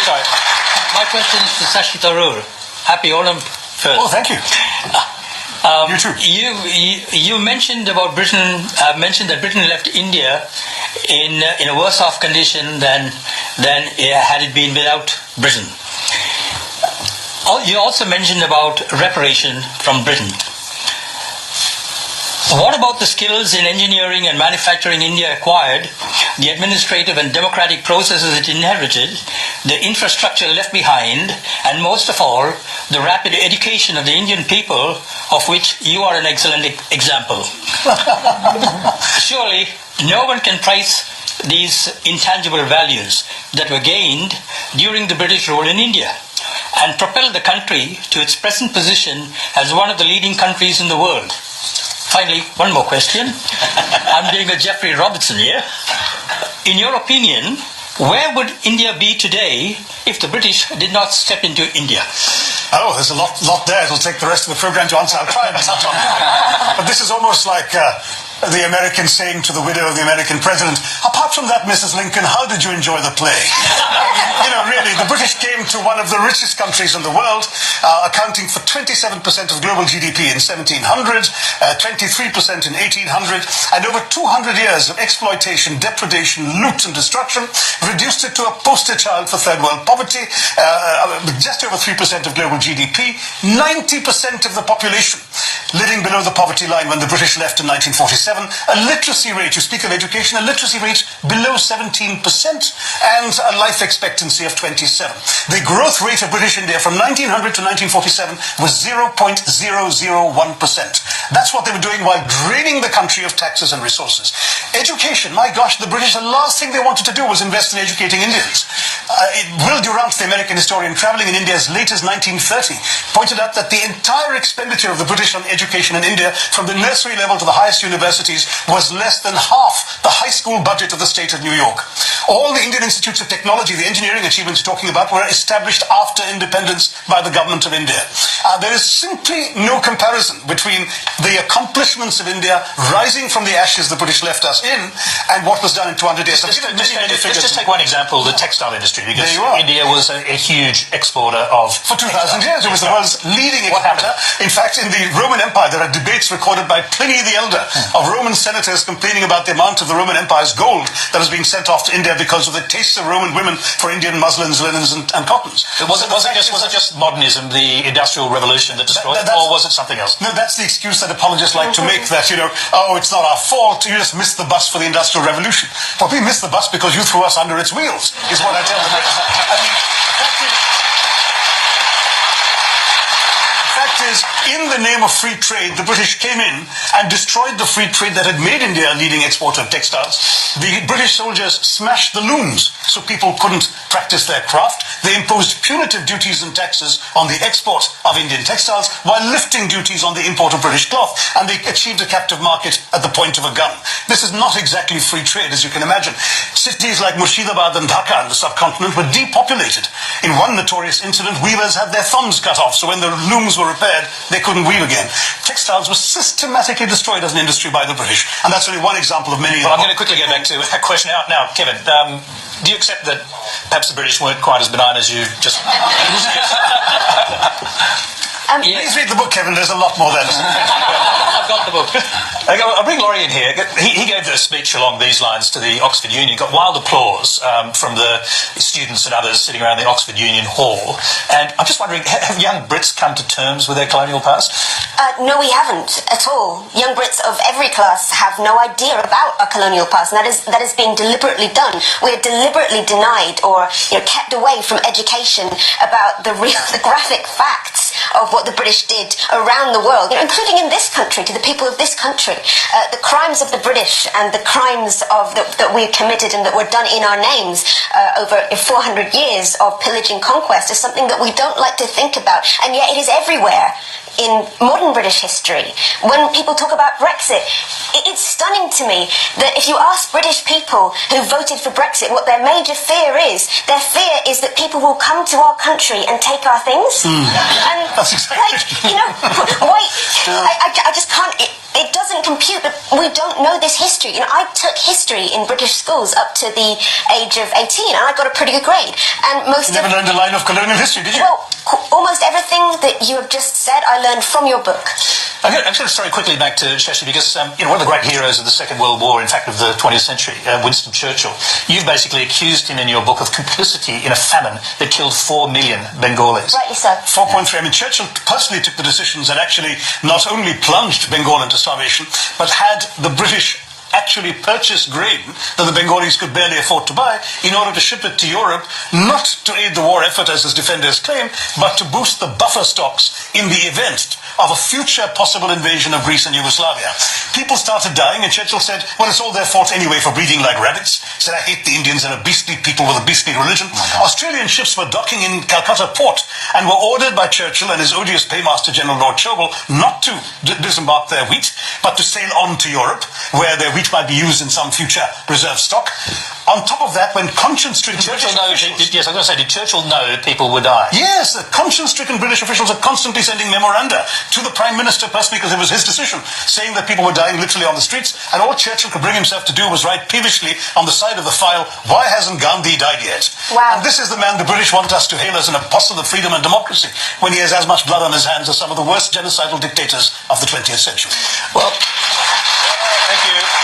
Sorry. My question is to Shashi Tharoor. Happy Onam first. Oh, thank you. You too. You mentioned about Britain. Mentioned that Britain left India in a worse off condition than had it been without Britain. You also mentioned about reparation from Britain. What about the skills in engineering and manufacturing India acquired, the administrative and democratic processes it inherited, the infrastructure left behind, and most of all, the rapid education of the Indian people, of which you are an excellent example? Surely, no one can price these intangible values that were gained during the British rule in India and propelled the country to its present position as one of the leading countries in the world. Finally, one more question. I'm doing a Geoffrey Robertson here. In your opinion, where would India be today if the British did not step into India? Oh, there's a lot there. It'll take the rest of the program to answer. I'll try and touch on it. But this is almost like the American saying to the widow of the American president, apart from that, Mrs. Lincoln, how did you enjoy the play? Really, the British came to one of the richest countries in the world, accounting for 27% of global GDP in 1700, 23% in 1800, and over 200 years of exploitation, depredation, loot and destruction, reduced it to a poster child for third world poverty, just over 3% of global GDP, 90% of the population living below the poverty line when the British left in 1947, a literacy rate, you speak of education, a literacy rate below 17%, and a life expectancy of 27. The growth rate of British India from 1900 to 1947 was 0.001%. That's what they were doing while draining the country of taxes and resources. Education, my gosh, the British, the last thing they wanted to do was invest in educating Indians. Will Durant, the American historian traveling in India as late as 1930, pointed out that the entire expenditure of the British on education in India, from the nursery level to the highest universities, was less than half the high school budget of the state of New York. All the Indian institutes of technology, the engineering achievements you're talking about, were established after independence by the government of India. There is simply no comparison between the accomplishments of India rising from the ashes the British left us in and what was done in 200 years. Let's just take one example, the textile industry, because India was a huge exporter of... For 2,000 years, it was the world's leading exporter. In fact, in the Roman Empire, there are debates recorded by Pliny the Elder of Roman senators complaining about the amount of the Roman Empire's gold that was being sent off to India because of the tastes of Roman women for Indian muslins, linens, and cottons. Was it just modernism, the Industrial Revolution that destroyed it, or was it something else? No, that's the excuse that apologists like to make, that, it's not our fault, you just missed the bus for the Industrial Revolution. Well, we missed the bus because you threw us under its wheels, is what I tell the Brits. In the name of free trade, the British came in and destroyed the free trade that had made India a leading exporter of textiles. The British soldiers smashed the looms so people couldn't practice their craft. They imposed punitive duties and taxes on the export of Indian textiles while lifting duties on the import of British cloth, and they achieved a captive market at the point of a gun. This is not exactly free trade, as you can imagine. Cities like Murshidabad and Dhaka in the subcontinent were depopulated. In one notorious incident, weavers had their thumbs cut off, so when the looms were repaired, they couldn't weave again. Textiles were systematically destroyed as an industry by the British, and that's only one example of many. Well, I'm going to quickly get back to that question now, Kevin. Do you accept that perhaps the British weren't quite as benign as you just... Please read the book, Kevin. There's a lot more there. I've got the book. I'll bring Laurie in here. He gave a speech along these lines to the Oxford Union. Got wild applause from the students and others sitting around the Oxford Union Hall. And I'm just wondering, have young Brits come to terms with their colonial past? No, we haven't at all. Young Brits of every class have no idea about our colonial past, and that is being deliberately done. We are deliberately denied or kept away from education about the graphic facts of what the British did around the world, including in this country, to the people of this country. The crimes of the British and the crimes that we committed and that were done in our names over 400 years of pillage and conquest is something that we don't like to think about, and yet it is everywhere in modern British history. When people talk about Brexit, it's stunning to me that if you ask British people who voted for Brexit what their major fear is that people will come to our country and take our things. And that's exactly I just can't it doesn't compute. We don't know this history. You know, I took history in British schools up to the age of 18, and I got a pretty good grade. And most You never learned a line of colonial history, did you? Well, almost everything that you have just said, I learned from your book. I'm going to throw quickly back to Shashi because one of the great heroes of the Second World War, in fact of the 20th century, Winston Churchill, you've basically accused him in your book of complicity in a famine that killed 4 million Bengalis. Rightly so. 4.3. I mean, Churchill personally took the decisions that actually not only plunged Bengal into starvation, but had the British actually purchase grain that the Bengalis could barely afford to buy in order to ship it to Europe, not to aid the war effort as his defenders claim, but to boost the buffer stocks in the event of a future possible invasion of Greece and Yugoslavia. People started dying, and Churchill said, well, it's all their fault anyway for breeding like rabbits. He said, I hate the Indians and a beastly people with a beastly religion. Australian ships were docking in Calcutta port and were ordered by Churchill and his odious paymaster General Lord Chauvel not to disembark their wheat, but to sail on to Europe, where their wheat might be used in some future reserve stock. On top of that, when conscience-stricken British officials... Yes, I was going to say, did Churchill know that people would die? Yes, the conscience-stricken British officials are constantly sending memoranda to the Prime Minister personally because it was his decision, saying that people were dying literally on the streets, and all Churchill could bring himself to do was write peevishly on the side of the file, why hasn't Gandhi died yet? Wow. And this is the man the British want us to hail as an apostle of freedom and democracy, when he has as much blood on his hands as some of the worst genocidal dictators of the 20th century. Well, thank you.